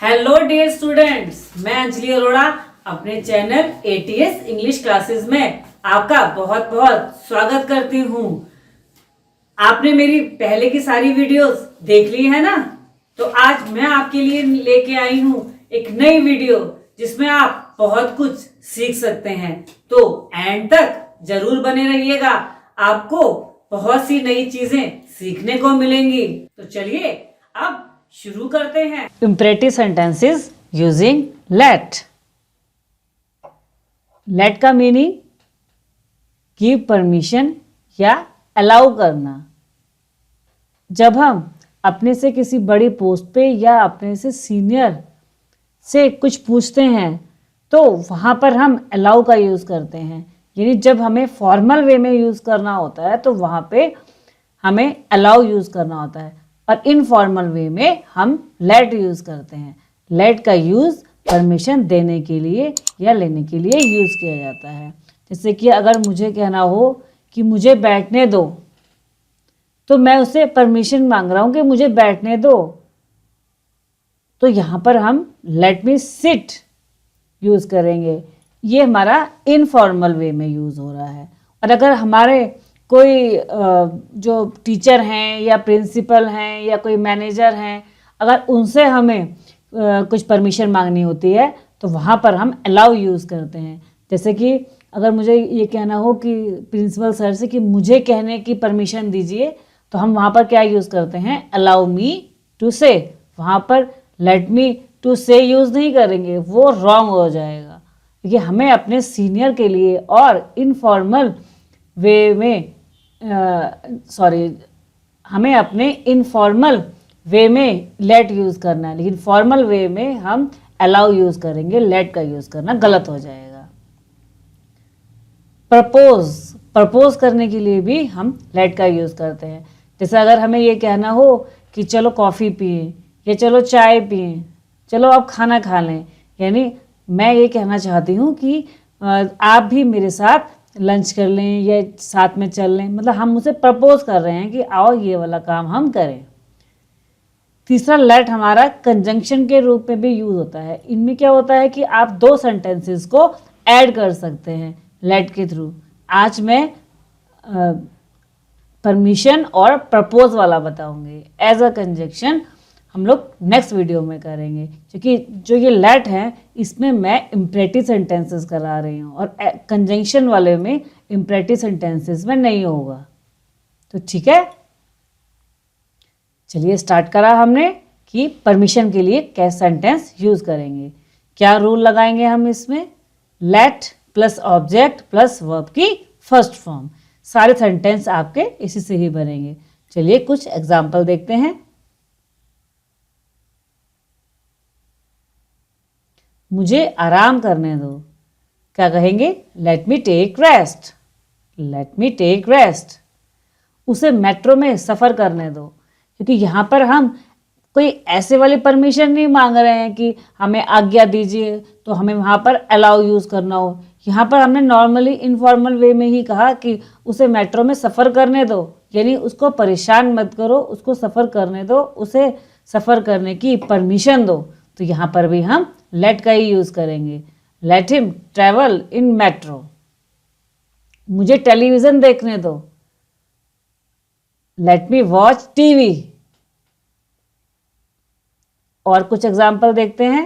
Hello dear students, मैं अंजलि अरोड़ा अपने channel ATS English classes में आपका बहुत बहुत स्वागत करती हूँ। आपने मेरी पहले की सारी वीडियोस देख ली है ना? तो आज मैं आपके लिए लेके आई हूँ एक नई वीडियो जिसमें आप बहुत कुछ सीख सकते हैं। तो एंड तक जरूर बने रहिएगा, आपको बहुत सी नई चीजें सीखने को मिलेंगी। तो चलिए अब शुरू करते हैं। Imperative sentences using let. Let का मीनिंग गिव परमिशन या अलाउ करना। जब हम अपने से किसी बड़ी पोस्ट पे या अपने से सीनियर से कुछ पूछते हैं तो वहाँ पर हम अलाउ का यूज़ करते हैं। यानी जब हमें फॉर्मल वे में यूज़ करना होता है तो वहाँ पे हमें अलाउ यूज़ करना होता है, और इनफॉर्मल वे में हम लेट यूज़ करते हैं। लेट का यूज़ परमिशन देने के लिए या लेने के लिए यूज़ किया जाता है। जैसे कि अगर मुझे कहना हो कि मुझे बैठने दो, तो मैं उससे परमिशन मांग रहा हूँ कि मुझे बैठने दो, तो यहाँ पर हम लेट मी सिट यूज़ करेंगे। ये हमारा इनफॉर्मल वे में यूज़ हो रहा है। और अगर हमारे कोई जो टीचर हैं या प्रिंसिपल हैं या कोई मैनेजर हैं, अगर उनसे हमें कुछ परमिशन मांगनी होती है तो वहाँ पर हम अलाउ यूज़ करते हैं। जैसे कि अगर मुझे ये कहना हो कि प्रिंसिपल सर से कि मुझे कहने की परमिशन दीजिए, तो हम वहाँ पर क्या यूज़ करते हैं? अलाउ मी टू से। वहाँ पर लेट मी टू से यूज़ नहीं करेंगे, वो रॉन्ग हो जाएगा। क्योंकि हमें अपने सीनियर के लिए और इनफॉर्मल वे में हमें अपने इनफॉर्मल वे में लेट यूज़ करना है, लेकिन फॉर्मल वे में हम अलाउ यूज़ करेंगे। लेट का यूज़ करना गलत हो जाएगा। प्रपोज करने के लिए भी हम लेट का यूज़ करते हैं। जैसे अगर हमें ये कहना हो कि चलो कॉफ़ी पिए या चलो चाय पिए, चलो आप खाना खा लें, यानी मैं ये कहना चाहती हूँ कि आप भी मेरे साथ लंच कर लें या साथ में चल लें। मतलब हम उसे प्रपोज कर रहे हैं कि आओ ये वाला काम हम करें। तीसरा, लेट हमारा कंजंक्शन के रूप में भी यूज़ होता है। इनमें क्या होता है कि आप दो सेंटेंसेस को ऐड कर सकते हैं लेट के थ्रू। आज मैं परमिशन और प्रपोज वाला बताऊंगी। एज अ कंजंक्शन हम लोग नेक्स्ट वीडियो में करेंगे, क्योंकि जो ये लेट है इसमें मैं इम्परेटिव सेंटेंसेस करा रही हूँ और कंजंक्शन वाले में इम्परेटिव सेंटेंसेस में नहीं होगा। तो ठीक है, चलिए स्टार्ट करा हमने कि परमिशन के लिए कैसे सेंटेंस यूज़ करेंगे। क्या रूल लगाएंगे हम इसमें? Late plus object plus verb की फर्स्ट फॉर्म। सारे सेंटेंस आपके इसी से ही बनेंगे। चलिए कुछ एग्जाम्पल देखते हैं। मुझे आराम करने दो। क्या कहेंगे? Let me take rest. Let me take rest. उसे मेट्रो में सफ़र करने दो, क्योंकि यहाँ पर हम कोई ऐसे वाली परमिशन नहीं मांग रहे हैं कि हमें आज्ञा दीजिए तो हमें वहाँ पर अलाउ यूज़ करना हो। यहाँ पर हमने नॉर्मली इनफॉर्मल वे में ही कहा कि उसे मेट्रो में सफ़र करने दो, यानी उसको परेशान मत करो, उसको सफ़र करने दो, उसे सफ़र करने की परमिशन दो। तो यहाँ पर भी हम लेट का ही यूज़ करेंगे। Let him travel in metro. मुझे टेलीविज़न देखने दो। लेट मी वॉच टीवी। और कुछ एग्जाम्पल देखते हैं।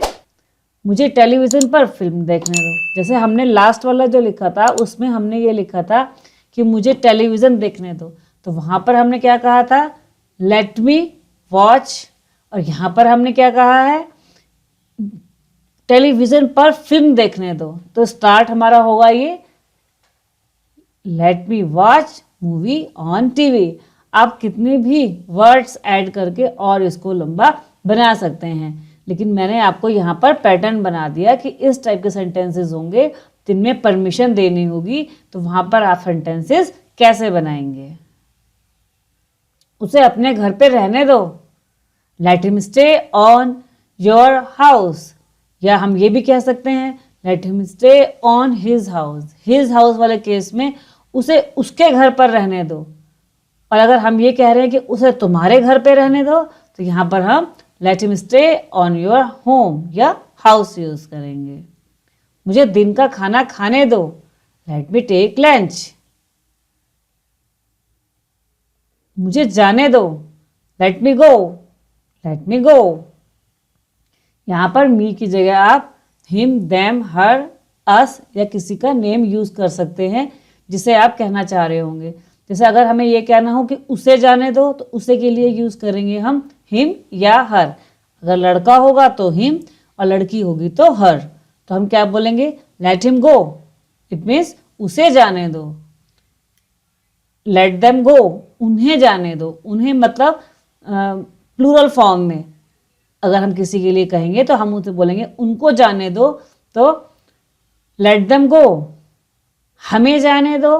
मुझे टेलीविज़न पर फिल्म देखने दो। जैसे हमने लास्ट वाला जो लिखा था उसमें हमने ये लिखा था कि मुझे टेलीविज़न देखने दो, तो वहाँ पर हमने क्या कहा था? Let me watch. और यहाँ पर हमने क्या कहा है? टेलीविज़न पर फिल्म देखने दो। तो स्टार्ट हमारा होगा ये let me watch movie on TV. आप कितने भी वर्ड्स ऐड करके और इसको लंबा बना सकते हैं, लेकिन मैंने आपको यहाँ पर पैटर्न बना दिया कि इस टाइप के सेंटेंसेस होंगे जिनमें परमिशन देनी होगी, तो वहाँ पर आप सेंटेंसेस कैसे बनाएंगे? उसे अपने घर पे रहने दो। Let him stay on your house. या हम ये भी कह सकते हैं let him stay on his house. His house वाले केस में उसे उसके घर पर रहने दो। और अगर हम ये कह रहे हैं कि उसे तुम्हारे घर पे रहने दो, तो यहाँ पर हम let him stay on your home या हाउस यूज करेंगे। मुझे दिन का खाना खाने दो, लेट मी टेक लंच। मुझे जाने दो, लेट मी गो, लेट मी गो। यहां पर मी की जगह आप हिम, देम, हर, अस या किसी का नेम यूज कर सकते हैं जिसे आप कहना चाह रहे होंगे। जैसे अगर हमें ये कहना हो कि उसे जाने दो तो उसे के लिए यूज करेंगे हम हिम या हर। अगर लड़का होगा तो हिम और लड़की होगी तो हर। तो हम क्या बोलेंगे, let him go, it means उसे जाने दो। लेट देम गो, उन्हें जाने दो। उन्हें मतलब प्लूरल फॉर्म में अगर हम किसी के लिए कहेंगे तो हम उसे बोलेंगे उनको जाने दो, तो लेट देम गो। हमें जाने दो,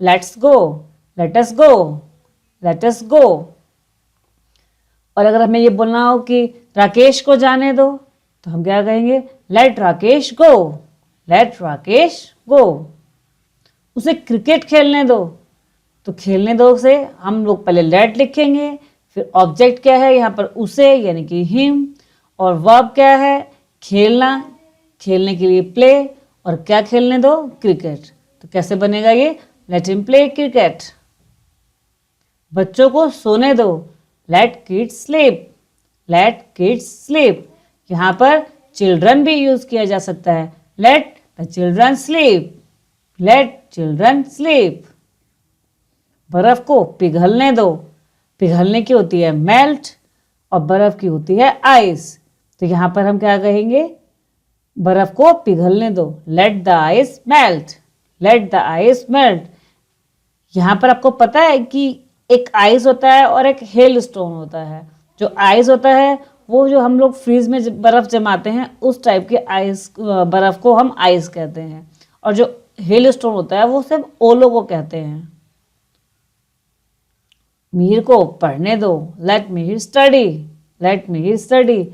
let's go, let us go, let us go. और अगर हमें ये बोलना हो कि राकेश को जाने दो तो हम क्या कहेंगे, लेट राकेश गो, लेट राकेश गो। उसे क्रिकेट खेलने दो, तो खेलने दो से हम लोग पहले लेट लिखेंगे, फिर ऑब्जेक्ट क्या है यहाँ पर उसे यानी कि हिम, और वर्ब क्या है खेलना, खेलने के लिए प्ले, और क्या खेलने दो क्रिकेट। तो कैसे बनेगा ये, लेट हिम प्ले क्रिकेट। बच्चों को सोने दो, let kids sleep, let kids sleep. यहाँ पर चिल्ड्रन भी यूज किया जा सकता है, let the children sleep, let children sleep. बर्फ को पिघलने दो, पिघलने की होती है मेल्ट और बर्फ की होती है आइस। तो यहाँ पर हम क्या कहेंगे, बर्फ को पिघलने दो, let the ice melt, let the ice melt. यहाँ पर आपको पता है कि एक आइस होता है और एक हेल स्टोन होता है। जो आइस होता है वो जो हम लोग फ्रीज में बर्फ जमाते हैं उस टाइप के आइस, बर्फ को हम आइस कहते हैं। और जो हेल स्टोन होता है वो सिर्फ ओलो को कहते हैं। मीर को पढ़ने दो, let Mir study, let Mir study.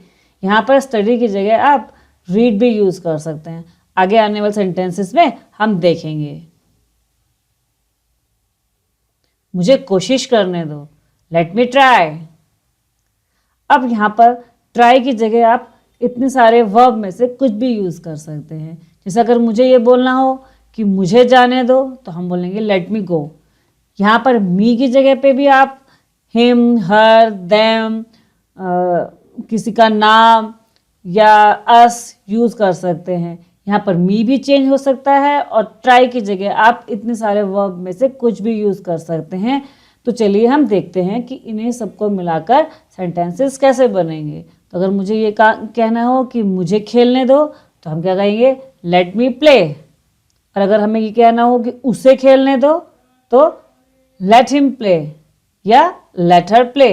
यहाँ पर स्टडी की जगह आप रीड भी यूज कर सकते हैं। आगे आने वाले सेंटेंसेस में हम देखेंगे। मुझे कोशिश करने दो, लेट मी ट्राई। अब यहाँ पर ट्राई की जगह आप इतने सारे वर्ब में से कुछ भी यूज कर सकते हैं। जैसे अगर मुझे ये बोलना हो कि मुझे जाने दो तो हम बोलेंगे लेट मी गो। यहाँ पर मी की जगह पे भी आप हिम, हर, देम, किसी का नाम या अस यूज कर सकते हैं। यहाँ पर मी भी चेंज हो सकता है और ट्राई की जगह आप इतने सारे वर्ब में से कुछ भी यूज कर सकते हैं। तो चलिए हम देखते हैं कि इन्हें सबको मिलाकर सेंटेंसेस कैसे बनेंगे। तो अगर मुझे ये कहना हो कि मुझे खेलने दो तो हम क्या कहेंगे, लेट मी प्ले। और अगर हमें ये कहना हो कि उसे खेलने दो तो लेट हिम प्ले या लेट हर प्ले।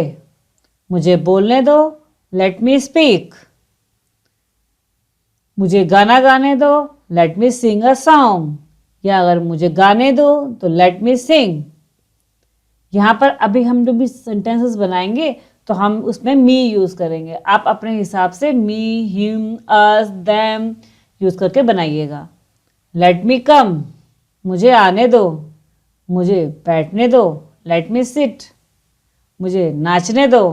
मुझे बोलने दो, लेट मी स्पीक। मुझे गाना गाने दो, let me Singh a song. या अगर मुझे गाने दो तो लेट मी सिंग। यहाँ पर अभी हम जो भी सेंटेंसेस बनाएंगे तो हम उसमें मी यूज करेंगे। आप अपने हिसाब से मी, हिम, अस, देम यूज करके बनाइएगा। लेट मी कम, मुझे आने दो। मुझे बैठने दो, लेट मी सिट। मुझे नाचने दो,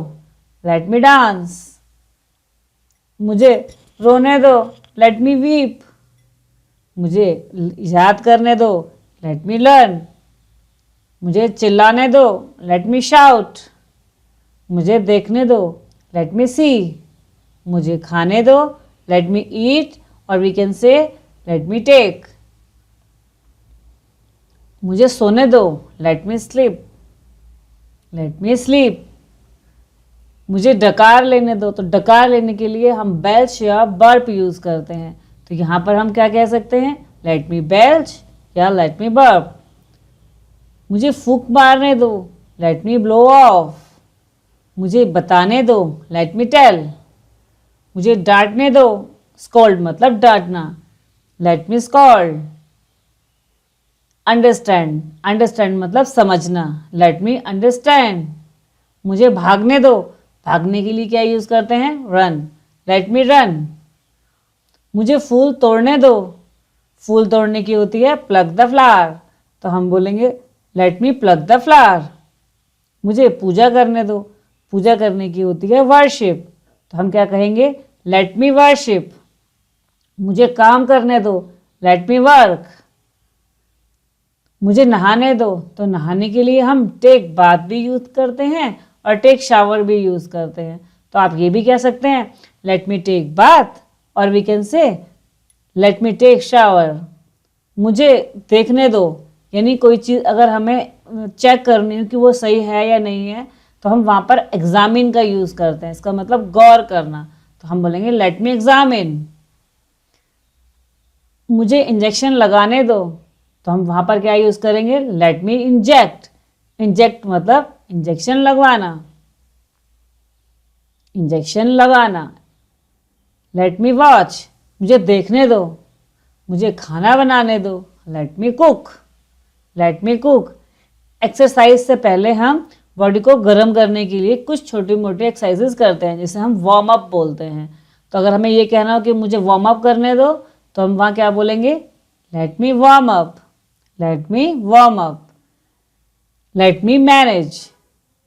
लेट मी डांस। मुझे रोने दो, लेट मी वीप। मुझे याद करने दो, लेट मी लर्न। मुझे चिल्लाने दो, लेट मी शाउट। मुझे देखने दो, लेट मी सी। मुझे खाने दो, लेट मी ईट, और we can say let me take. मुझे सोने दो, let me sleep, let me sleep. मुझे डकार लेने दो, तो डकार लेने के लिए हम बेल्च या बर्प यूज करते हैं। तो यहाँ पर हम क्या कह सकते हैं, लेट मी बेल्च या लेट मी बर्प। मुझे फूंक मारने दो, लेट मी ब्लो ऑफ। मुझे बताने दो, लेट मी टेल। मुझे डांटने दो, स्कॉल्ड मतलब डांटना, let me scold. Understand, understand मतलब समझना, लेट मी अंडरस्टैंड। मुझे भागने दो, भागने के लिए क्या यूज करते हैं, रन, लेट मी रन। मुझे फूल तोड़ने दो, फूल तोड़ने की होती है प्लग द फ्लावर, तो हम बोलेंगे let me plug the flower. मुझे पूजा करने दो, पूजा करने की होती है वर्शिप, तो हम क्या कहेंगे, लेट मी वर्शिप, मुझे काम करने दो, लेट मी वर्क। मुझे नहाने दो, तो नहाने के लिए हम टेक बाथ भी यूज करते हैं और टेक शावर भी यूज करते हैं। तो आप ये भी कह सकते हैं लेट मी टेक बाथ, और we can say let me take shower. मुझे देखने दो, यानी कोई चीज़ अगर हमें चेक करनी हो कि वो सही है या नहीं है, तो हम वहाँ पर एग्जामिन का यूज़ करते हैं, इसका मतलब गौर करना। तो हम बोलेंगे लेट मी एग्जामिन। मुझे इंजेक्शन लगाने दो, तो हम वहाँ पर क्या यूज़ करेंगे, लेट मी इंजेक्ट। इंजेक्ट मतलब इंजेक्शन लगवाना, इंजेक्शन लगाना। लेट मी वॉच, मुझे देखने दो, मुझे खाना बनाने दो, लेट मी cook, let me cook. Exercise से पहले हम बॉडी को गर्म करने के लिए कुछ छोटी मोटी एक्सरसाइजेज करते हैं, जिसे हम वार्म अप बोलते हैं। तो अगर हमें ये कहना हो कि मुझे वार्म अप करने दो, तो हम वहाँ क्या बोलेंगे, let me warm up, let me warm up. Let me manage,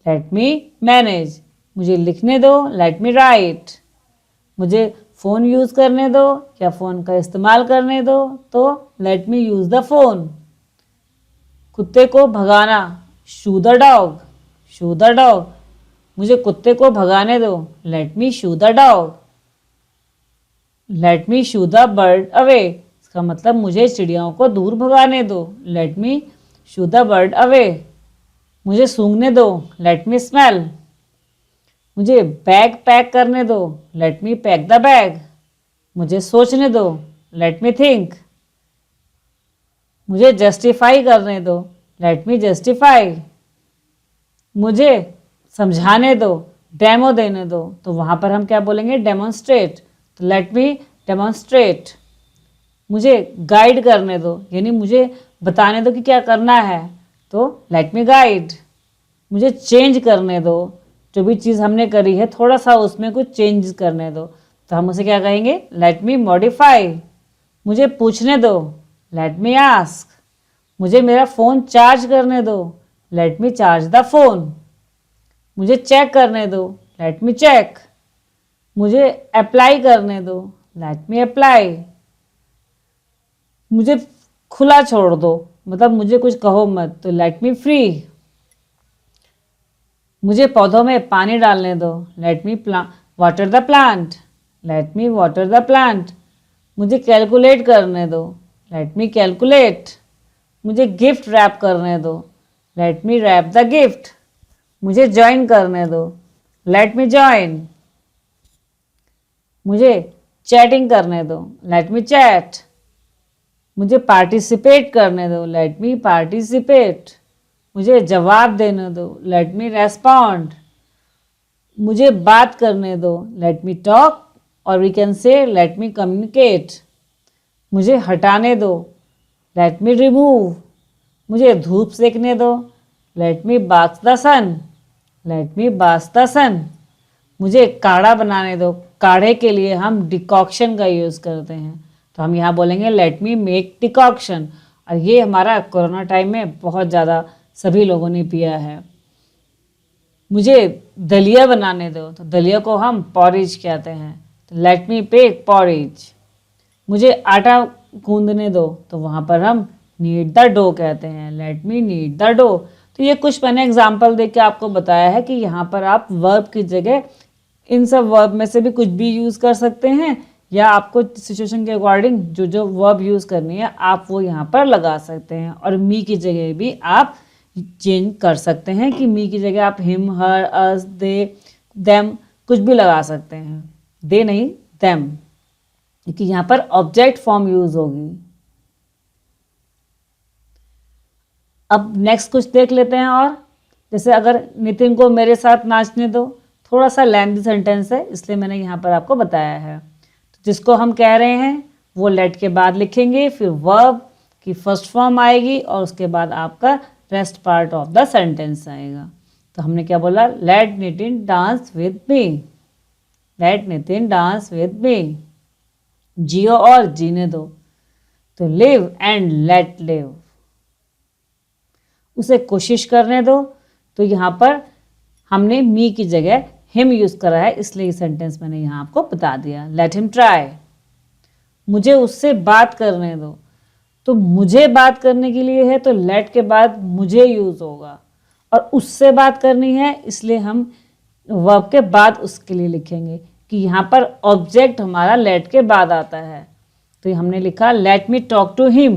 let me manage, मुझे लिखने दो, लेट मी राइट। मुझे फ़ोन यूज़ करने दो या फ़ोन का इस्तेमाल करने दो, तो let me use the phone. कुत्ते को भगाना, shoo the dog, shoo the dog, मुझे कुत्ते को भगाने दो, let me shoo the dog. Let me shoo the bird away, इसका मतलब मुझे चिड़ियाओं को दूर भगाने दो, let me shoo the bird away. मुझे सूंघने दो, लेट मी स्मेल। मुझे बैग पैक करने दो, let me pack the bag. मुझे सोचने दो, लेट मी थिंक। मुझे जस्टिफाई करने दो, लेट मी जस्टिफाई। मुझे समझाने दो, डेमो देने दो, तो वहाँ पर हम क्या बोलेंगे, डेमोन्स्ट्रेट। तो लेट मी डेमोन्स्ट्रेट। मुझे गाइड करने दो, यानी मुझे बताने दो कि क्या करना है, तो लेट मी गाइड। मुझे चेंज करने दो, जो भी चीज़ हमने करी है थोड़ा सा उसमें कुछ चेंज करने दो, तो हम उसे क्या कहेंगे, लेट मी मॉडिफाई। मुझे पूछने दो, लेट मी आस्क। मुझे मेरा फ़ोन चार्ज करने दो, let me charge the phone. मुझे चेक करने दो, लेट मी चेक। मुझे अप्लाई करने दो, लेट मी अप्लाई। मुझे खुला छोड़ दो, मतलब मुझे कुछ कहो मत, तो लेट मी फ्री। मुझे पौधों में पानी डालने दो, let me water the plant, let me water the plant. मुझे कैलकुलेट करने दो, लेट मी कैलकुलेट। मुझे गिफ्ट रैप करने दो, let me wrap the gift. मुझे ज्वाइन करने दो, लेट मी ज्वाइन। मुझे चैटिंग करने दो, लेट मी चैट। मुझे पार्टिसिपेट करने दो, लेट मी पार्टिसिपेट। मुझे जवाब देने दो, लेट मी रेस्पॉन्ड। मुझे बात करने दो, लेट मी टॉक, और we can say let me communicate. मुझे हटाने दो, लेट मी रिमूव। मुझे धूप सेकने दो, let me bath the sun, let me bath the sun. मुझे काढ़ा बनाने दो, काढ़े के लिए हम डिकॉक्शन का यूज़ करते हैं, तो हम यहाँ बोलेंगे लेट मी मेक डिकॉक्शन। और ये हमारा कोरोना टाइम में बहुत ज़्यादा सभी लोगों ने पिया है। मुझे दलिया बनाने दो, तो दलिया को हम पॉरिज कहते हैं, तो लेट मी मेक पॉरिज। मुझे आटा गूंदने दो, तो वहाँ पर हम नीड द डो कहते हैं, let me knead the dough. तो ये कुछ मैंने एग्जाम्पल दे के आपको बताया है कि यहाँ पर आप वर्ब की जगह इन सब वर्ब में से भी कुछ भी यूज़ कर सकते हैं, या आपको सिचुएशन के अकॉर्डिंग जो जो वर्ब यूज़ करनी है आप वो यहाँ पर लगा सकते हैं। और मी की जगह भी आप चेंज कर सकते हैं कि मी की जगह आप हिम, हर, अस, दे, देम कुछ भी लगा सकते हैं, दे नहीं देम, क्योंकि यहाँ पर ऑब्जेक्ट फॉर्म यूज होगी। अब नेक्स्ट कुछ देख लेते हैं। और जैसे अगर नितिन को मेरे साथ नाचने दो, थोड़ा सा लेंथी सेंटेंस है इसलिए मैंने यहाँ पर आपको बताया है। तो जिसको हम कह रहे हैं वो लेट के बाद लिखेंगे, फिर वर्ब की फर्स्ट फॉर्म आएगी और उसके बाद आपका rest part of the sentence आएगा। तो हमने क्या बोला, let Nitin dance with me, let Nitin dance with me. जियो और जीने दो, तो लिव एंड लेट लिव। उसे कोशिश करने दो, तो यहाँ पर हमने मी की जगह हिम यूज़ करा है, इसलिए ये सेंटेंस मैंने यहाँ आपको बता दिया। लेट हिम ट्राई, मुझे उससे बात करने दो। तो मुझे बात करने के लिए है तो लेट के बाद मुझे यूज़ होगा, और उससे बात करनी है इसलिए हम वर्ब के बाद उसके लिए लिखेंगे कि यहाँ पर ऑब्जेक्ट हमारा लेट के बाद आता है। तो हमने लिखा let me talk to him,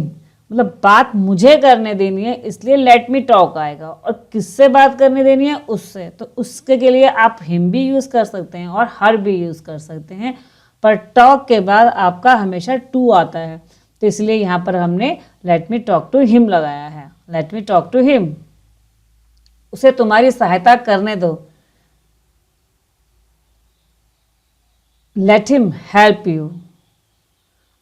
मतलब बात मुझे करने देनी है इसलिए लेट मी टॉक आएगा, और किससे बात करने देनी है, उससे। तो उसके के लिए आप हिम भी यूज़ कर सकते हैं और हर भी यूज़ कर सकते हैं, पर टॉक के बाद आपका हमेशा टू आता है, तो इसलिए यहाँ पर हमने let me talk to him लगाया है। Let me talk to him, उसे तुम्हारी सहायता करने दो। लेट हिम हेल्प यू,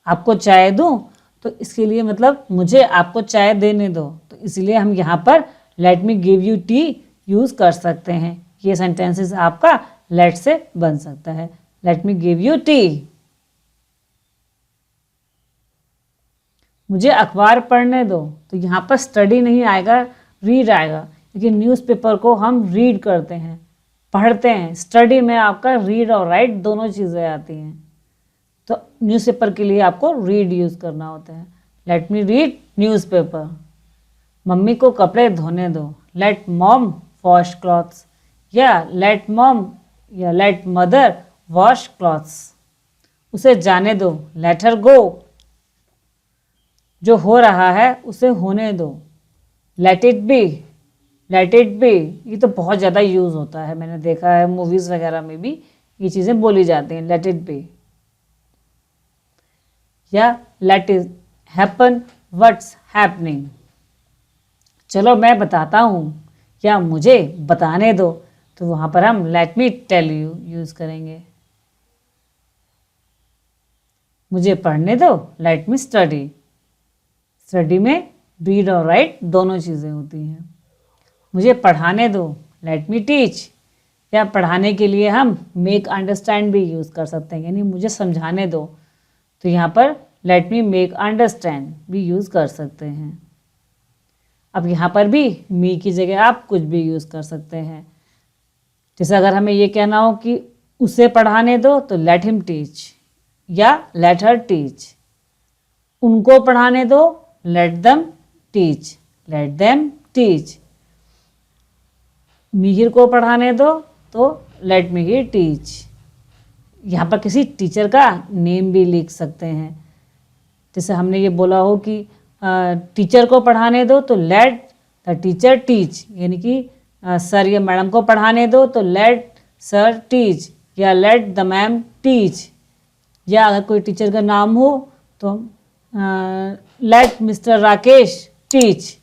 आपको चाय दूं, तो इसके लिए मतलब मुझे आपको चाय देने दो, तो इसलिए हम यहाँ पर let me give U T use कर सकते हैं। ये सेंटेंसेस आपका लेट से बन सकता है। Let me give U T, मुझे अखबार पढ़ने दो, तो यहाँ पर स्टडी नहीं आएगा, रीड आएगा, क्योंकि न्यूज़पेपर को हम रीड करते हैं, पढ़ते हैं। स्टडी में आपका रीड और राइट दोनों चीज़ें आती हैं, तो न्यूज़पेपर के लिए आपको रीड यूज़ करना होता है। Let me read newspaper, mummy को कपड़े धोने दो। लेट मॉम वॉश क्लॉथ्स, या लेट मॉम या लेट मदर वॉश क्लॉथ्स, उसे जाने दो। लेट हर गो, जो हो रहा है उसे होने दो। Let it be, let it be, ये तो बहुत ज़्यादा यूज़ होता है, मैंने देखा है मूवीज़ वगैरह में भी ये चीज़ें बोली जाती हैं, लेट इट बी। या let it happen what's happening, चलो मैं बताता हूँ, या मुझे बताने दो, तो वहाँ पर हम let me tell you use करेंगे। मुझे पढ़ने दो, लेट मी स्टडी, स्टडी में रीड और राइट दोनों चीज़ें होती हैं। मुझे पढ़ाने दो, लेट मी टीच, या पढ़ाने के लिए हम मेक अंडरस्टैंड भी यूज़ कर सकते हैं, यानी मुझे समझाने दो, तो यहाँ पर लेट मी मेक अंडरस्टैंड भी यूज़ कर सकते हैं। अब यहाँ पर भी मी की जगह आप कुछ भी यूज़ कर सकते हैं। जैसे अगर हमें ये कहना हो कि उसे पढ़ाने दो, तो लेट हिम टीच, या लेट हर टीच। उनको पढ़ाने दो, let them teach, let them teach. Mihir को पढ़ाने दो, तो लेट मिहिर टीच। यहाँ पर किसी टीचर का नेम भी लिख सकते हैं। जैसे हमने ये बोला हो कि टीचर को पढ़ाने दो, तो लेट द टीचर टीच, यानी कि सर या मैडम को पढ़ाने दो, तो लेट सर टीच, या लेट द मैम टीच। या अगर कोई टीचर का नाम हो तो लेट मिस्टर राकेश टीच।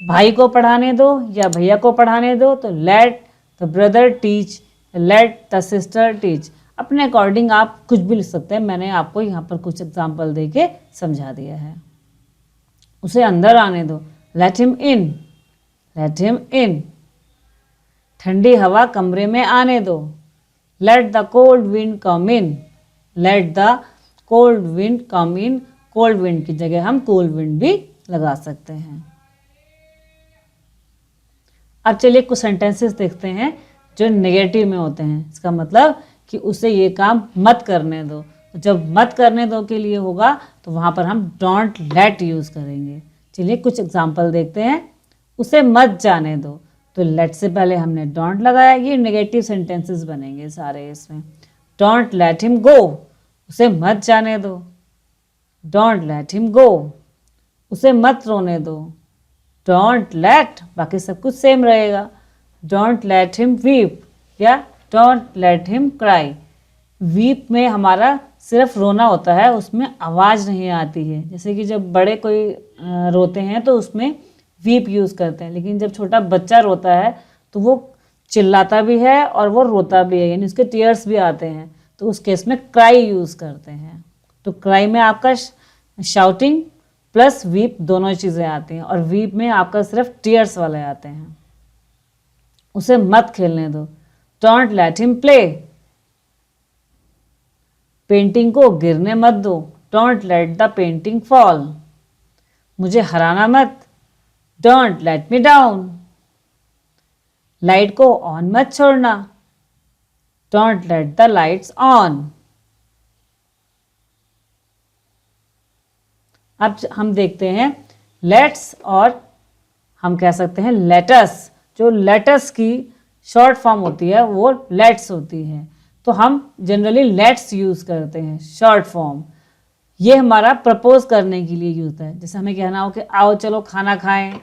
भाई को पढ़ाने दो या भैया को पढ़ाने दो, तो let the brother teach, let the sister teach. अपने अकॉर्डिंग आप कुछ भी लिख सकते हैं, मैंने आपको यहाँ पर कुछ एग्जाम्पल दे के समझा दिया है। उसे अंदर आने दो, let him in, let him in. ठंडी हवा कमरे में आने दो, let the cold wind come in, let the cold wind come in. Cold wind की जगह हम कूल विंड भी लगा सकते हैं। अब चलिए कुछ सेंटेंसेस देखते हैं जो नेगेटिव में होते हैं। इसका मतलब कि उसे ये काम मत करने दो। जब मत करने दो के लिए होगा तो वहाँ पर हम डोंट लेट यूज़ करेंगे। चलिए कुछ एग्जाम्पल देखते हैं। उसे मत जाने दो, तो लेट से पहले हमने डोंट लगाया, ये नेगेटिव सेंटेंसेस बनेंगे सारे इसमें। डोंट लेट हिम गो, उसे मत जाने दो। डोंट लेट हिम गो, उसे मत रोने दो। डोंट लेट, बाकी सब कुछ सेम रहेगा। डोंट लेट हिम वीप, या don't let him cry. Weep में हमारा सिर्फ रोना होता है, उसमें आवाज़ नहीं आती है। जैसे कि जब बड़े कोई रोते हैं तो उसमें वीप यूज़ करते हैं, लेकिन जब छोटा बच्चा रोता है तो वो चिल्लाता भी है और वो रोता भी है, यानी उसके टीयर्स भी आते हैं, तो उस केस में क्राई यूज़ करते हैं। तो क्राई में आपका शाउटिंग प्लस वीप दोनों चीज़ें आती हैं, और वीप में आपका सिर्फ टीयर्स वाले आते हैं। उसे मत खेलने दो, don't let him play. Painting को गिरने मत दो, don't let the painting fall. मुझे हराना मत, don't let me down. Light को ऑन मत छोड़ना, don't let the lights on. अब हम देखते हैं लेट्स और हम कह सकते हैं लेटस। जो लेटस की शॉर्ट फॉर्म होती है वो लेट्स होती है, तो हम जनरली लेट्स यूज़ करते हैं शॉर्ट फॉर्म। ये हमारा प्रपोज करने के लिए यूज होता है। जैसे हमें कहना हो कि आओ चलो खाना खाएं,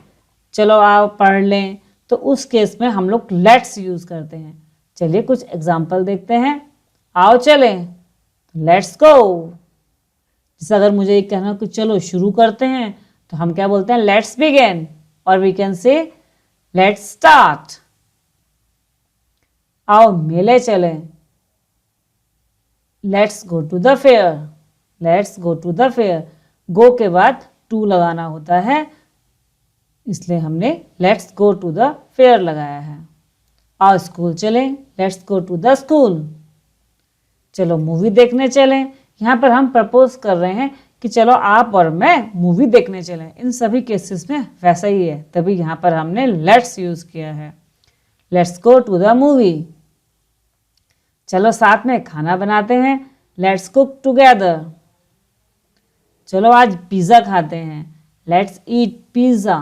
चलो आओ पढ़ लें, तो उस केस में हम लोग लेट्स यूज़ करते हैं। चलिए कुछ एग्जाम्पल देखते हैं। आओ चलें, लेट्स गो। जैसे अगर मुझे ये कहना हो कि चलो शुरू करते हैं, तो हम क्या बोलते हैं, लेट्स बिगिन, और we can say let's start. आओ मेले चलें, let's go to the fair, let's go to the fair. Go के बाद टू लगाना होता है, इसलिए हमने let's go to the fair लगाया है। आओ स्कूल चलें, let's go to the school. चलो मूवी देखने चलें, यहाँ पर हम प्रपोज कर रहे हैं कि चलो आप और मैं मूवी देखने चलें। इन सभी केसेस में वैसा ही है, तभी यहाँ पर हमने लेट्स यूज़ किया है। Let's go to the movie. चलो साथ में खाना बनाते हैं, लेट्स कुक टुगेदर। चलो आज पिज़्ज़ा खाते हैं, लेट्स ईट पिज़्ज़ा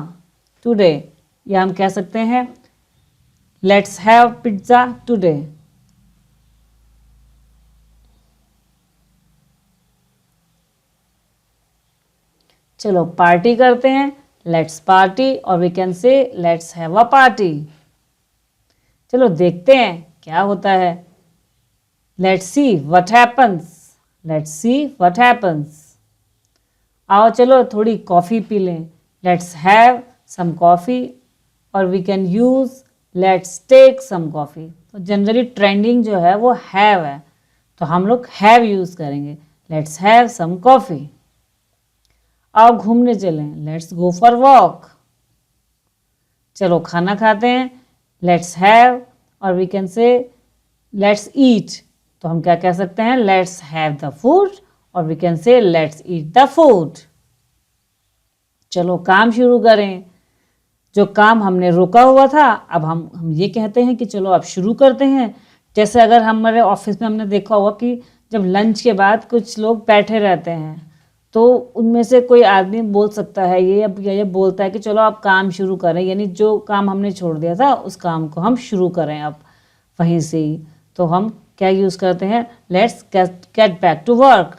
टुडे। या हम कह सकते हैं लेट्स हैव पिज़्ज़ा टुडे। चलो पार्टी करते हैं, लेट्स पार्टी, और we can say let's have a party. चलो देखते हैं क्या होता है, let's see what happens, let's see what happens. आओ चलो थोड़ी कॉफ़ी पी लें, लेट्स हैव सम कॉफ़ी, और we can use let's take some coffee. तो जनरली ट्रेंडिंग जो है वो हैव है, तो हम लोग हैव यूज़ करेंगे, लेट्स हैव सम कॉफ़ी। आओ घूमने चलें, लेट्स गो फॉर वॉक। चलो खाना खाते हैं, लेट्स हैव, और we can say let's eat. तो हम क्या कह सकते हैं, लेट्स हैव द फूड, और we can say let's eat the food. चलो काम शुरू करें, जो काम हमने रोका हुआ था अब हम ये कहते हैं कि चलो अब शुरू करते हैं। जैसे अगर हमारे ऑफिस में हमने देखा होगा कि जब लंच के बाद कुछ लोग बैठे रहते हैं, तो उनमें से कोई आदमी बोल सकता है ये बोलता है कि चलो आप काम शुरू करें, यानी जो काम हमने छोड़ दिया था उस काम को हम शुरू करें अब वहीं से ही। तो हम क्या यूज़ करते हैं, let's get back to work,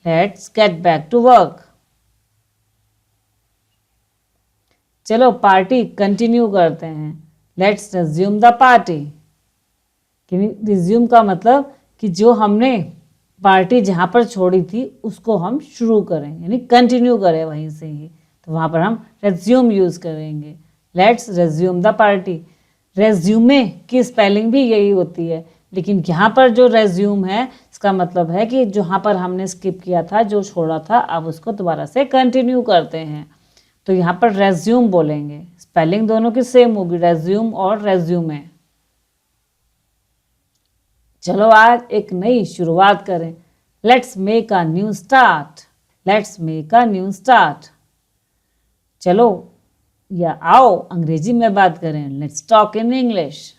let's get back to work. चलो पार्टी कंटिन्यू करते हैं, let's resume the party. Resume का मतलब कि जो हमने पार्टी जहाँ पर छोड़ी थी उसको हम शुरू करें, यानी कंटिन्यू करें वहीं से ही, तो वहाँ पर हम रेज्यूम यूज़ करेंगे, let's resume the party. Resume की स्पेलिंग भी यही होती है, लेकिन यहाँ पर जो रेज्यूम है इसका मतलब है कि जहाँ पर हमने स्किप किया था, जो छोड़ा था, अब उसको दोबारा से कंटिन्यू करते हैं, तो यहाँ पर रेज्यूम बोलेंगे। स्पेलिंग दोनों की सेम होगी, रेज्यूम और रेज्यूमे। चलो आज एक नई शुरुआत करें, let's make a new start, let's make a new start. चलो या आओ अंग्रेजी में बात करें, लेट्स टॉक इन इंग्लिश।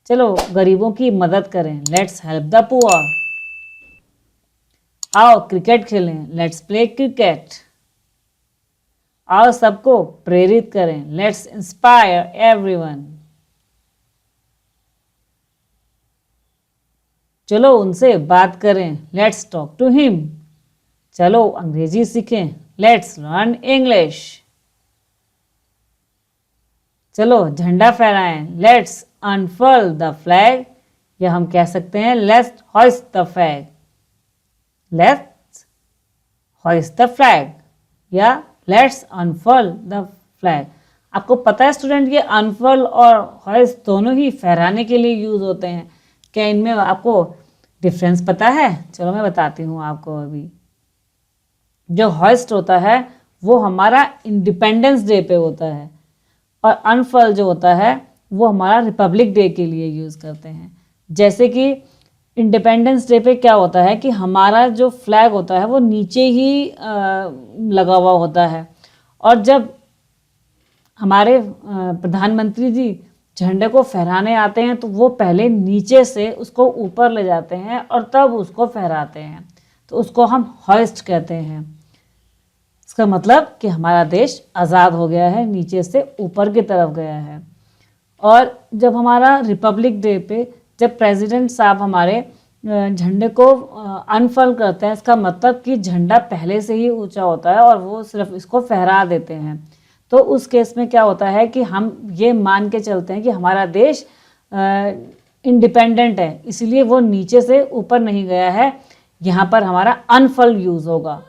चलो गरीबों की मदद करें, लेट्स हेल्प द पुअर। आओ क्रिकेट खेलें, लेट्स प्ले क्रिकेट। आओ सबको प्रेरित करें, लेट्स इंस्पायर एवरीवन। चलो उनसे बात करें, लेट्स टॉक टू हिम। चलो अंग्रेजी सीखें, लेट्स लर्न इंग्लिश। चलो झंडा फहराएं, लेट्स अनफर्ल द फ्लैग, या हम कह सकते हैं let's hoist the flag, let's hoist the flag, या लेट्स अनफर्ल द फ्लैग। आपको पता है स्टूडेंट, ये अनफर्ल और होइस्ट दोनों ही फहराने के लिए यूज होते हैं। क्या इनमें आपको डिफरेंस पता है? चलो मैं बताती हूँ आपको। अभी जो होइस्ट होता है वो हमारा इंडिपेंडेंस डे पे होता है, और अनफर्ल जो होता है वो हमारा रिपब्लिक डे के लिए यूज़ करते हैं। जैसे कि इंडिपेंडेंस डे पे क्या होता है कि हमारा जो फ्लैग होता है वो नीचे ही लगा हुआ होता है, और जब हमारे प्रधानमंत्री जी झंडे को फहराने आते हैं तो वो पहले नीचे से उसको ऊपर ले जाते हैं और तब उसको फहराते हैं, तो उसको हम हॉइस्ट कहते हैं। इसका मतलब कि हमारा देश आज़ाद हो गया है, नीचे से ऊपर की तरफ गया है। और जब हमारा रिपब्लिक डे पे जब प्रेसिडेंट साहब हमारे झंडे को अनफर्ल करते हैं, इसका मतलब कि झंडा पहले से ही ऊंचा होता है और वो सिर्फ इसको फहरा देते हैं। तो उस केस में क्या होता है कि हम ये मान के चलते हैं कि हमारा देश इंडिपेंडेंट है, इसलिए वो नीचे से ऊपर नहीं गया है। यहाँ पर हमारा अनफर्ल यूज होगा।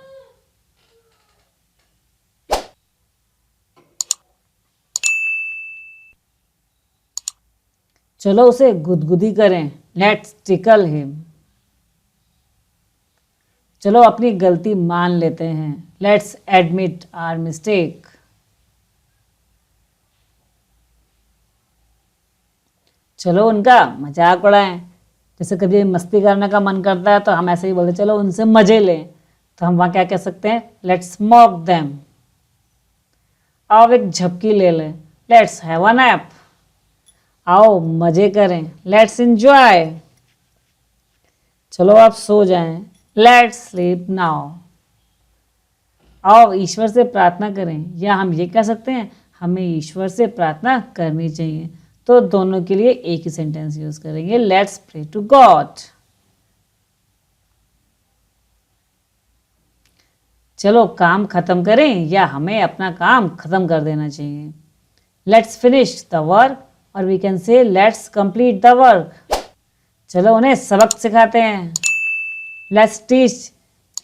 चलो उसे गुदगुदी करें, लेट्स टिकल हिम। चलो अपनी गलती मान लेते हैं, लेट्स एडमिट आवर मिस्टेक। चलो उनका मजाक उड़ाएं। जैसे कभी मस्ती करने का मन करता है तो हम ऐसे ही बोलते चलो उनसे मजे लें, तो हम वहाँ क्या कह सकते हैं, लेट्स मॉक देम। आओ एक झपकी ले लें, लेट्स हैव अ नैप। आओ मजे करें, लेट्स एंजॉय। चलो आप सो जाएं, लेट्स स्लीप नाउ। आओ ईश्वर से प्रार्थना करें, या हम ये कह सकते हैं हमें ईश्वर से प्रार्थना करनी चाहिए। तो दोनों के लिए एक ही सेंटेंस यूज करेंगे, लेट्स प्रे टू गॉड। चलो काम खत्म करें, या हमें अपना काम खत्म कर देना चाहिए, लेट्स फिनिश द वर्क, और we can say let's complete the work. चलो उन्हें सबक सिखाते हैं, let's teach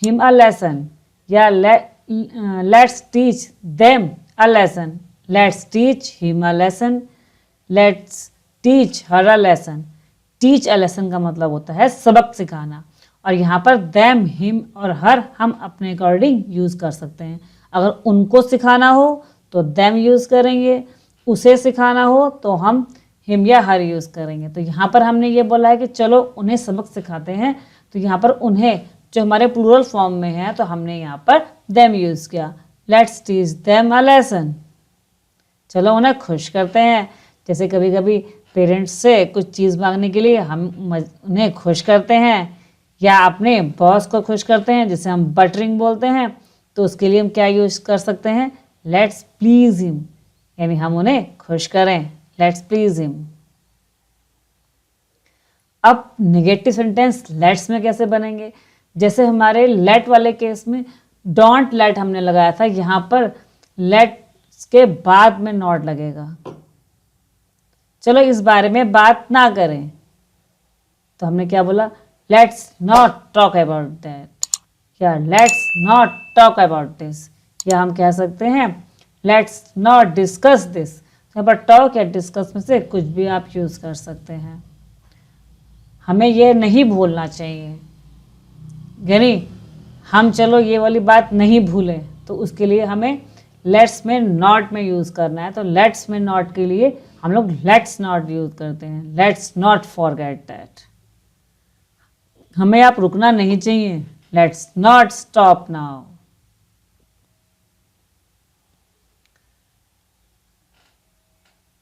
him a lesson, या let's teach them a lesson. Let's teach him a lesson, let's teach her a lesson. Teach a lesson का मतलब होता है सबक सिखाना, और यहाँ पर देम, हिम और हर हम अपने अकॉर्डिंग यूज़ कर सकते हैं। अगर उनको सिखाना हो तो देम यूज़ करेंगे, उसे सिखाना हो तो हम हिम या हर यूज़ करेंगे। तो यहाँ पर हमने ये बोला है कि चलो उन्हें सबक सिखाते हैं, तो यहाँ पर उन्हें जो हमारे प्लूरल फॉर्म में है तो हमने यहाँ पर देम यूज़ किया, let's teach them a lesson. चलो उन्हें खुश करते हैं, जैसे कभी कभी पेरेंट्स से कुछ चीज़ मांगने के लिए हम उन्हें खुश करते हैं, या अपने बॉस को खुश करते हैं जिसे हम बटरिंग बोलते हैं, तो उसके लिए हम क्या यूज़ कर सकते हैं, लेट्स प्लीज हिम, यानी हम उन्हें खुश करें, लेट्स प्लीज हिम। अब नेगेटिव सेंटेंस लेट्स में कैसे बनेंगे, जैसे हमारे लेट वाले केस में डोंट लेट हमने लगाया था, यहाँ पर लेट्स के बाद में नॉट लगेगा। चलो इस बारे में बात ना करें, तो हमने क्या बोला, let's not talk about that, या let's not talk about this, या हम कह सकते हैं लेट्स नॉट डिस्कस दिस। यहाँ पर टॉक या डिस्कस में से कुछ भी आप यूज़ कर सकते हैं। हमें ये नहीं भूलना चाहिए, यानी हम चलो ये वाली बात नहीं भूलें, तो उसके लिए हमें लेट्स में नॉट में यूज़ करना है। तो लेट्स में नॉट के लिए हम लोग लेट्स नॉट यूज़ करते हैं, लेट्स नॉट फॉरगेट दैट। हमें आप रुकना नहीं चाहिए, लेट्स नॉट स्टॉप नाउ।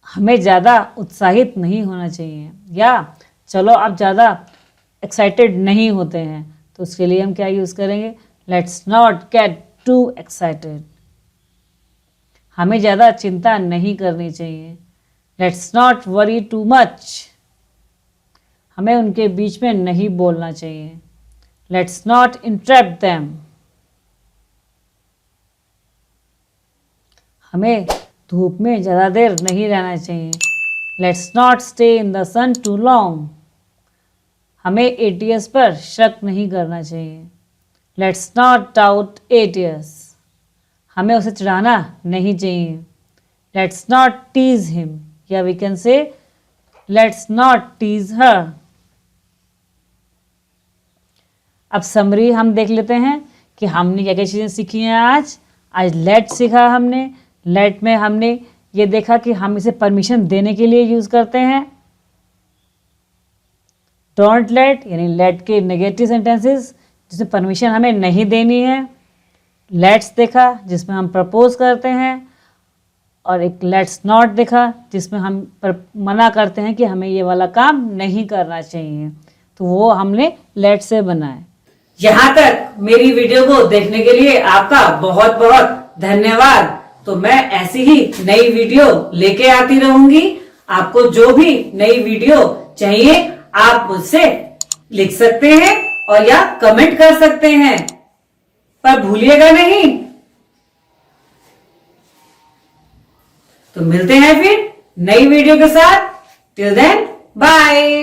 हमें ज़्यादा उत्साहित नहीं होना चाहिए, या चलो आप ज़्यादा एक्साइटेड नहीं होते हैं, तो उसके लिए हम क्या यूज़ करेंगे, let's not gate to excited. हमें ज़्यादा चिंता नहीं करनी चाहिए, let's not worry too much. हमें उनके बीच में नहीं बोलना चाहिए, लेट्स नॉट इंटरप्ट देम। हमें धूप में ज़्यादा देर नहीं रहना चाहिए, let's not stay in the sun too long. हमें एटीएस पर शक नहीं करना चाहिए, लेट्स नॉट डाउट एटीएस। हमें उसे चिढ़ाना नहीं चाहिए, लेट्स नॉट टीज हिम, या we can say let's not tease her. अब समरी हम देख लेते हैं कि हमने क्या क्या चीज़ें सीखी हैं आज। आज लेट सीखा हमने, लेट में हमने ये देखा कि हम इसे परमिशन देने के लिए यूज़ करते हैं। डोंट लेट यानी लेट के नेगेटिव सेंटेंसेस जिसमें परमिशन हमें नहीं देनी है। लेट्स देखा जिसमें हम प्रपोज करते हैं, और एक लेट्स नॉट दिखा जिसमें हम पर मना करते हैं कि हमें ये वाला काम नहीं करना चाहिए, तो वो हमने लेट से बनाए। यहाँ तक मेरी वीडियो को देखने के लिए आपका बहुत बहुत धन्यवाद। तो मैं ऐसी ही नई वीडियो लेके आती रहूंगी। आपको जो भी नई वीडियो चाहिए आप मुझसे लिख सकते हैं और या कमेंट कर सकते हैं, पर भूलिएगा नहीं। तो मिलते हैं फिर नई वीडियो के साथ। Till then bye.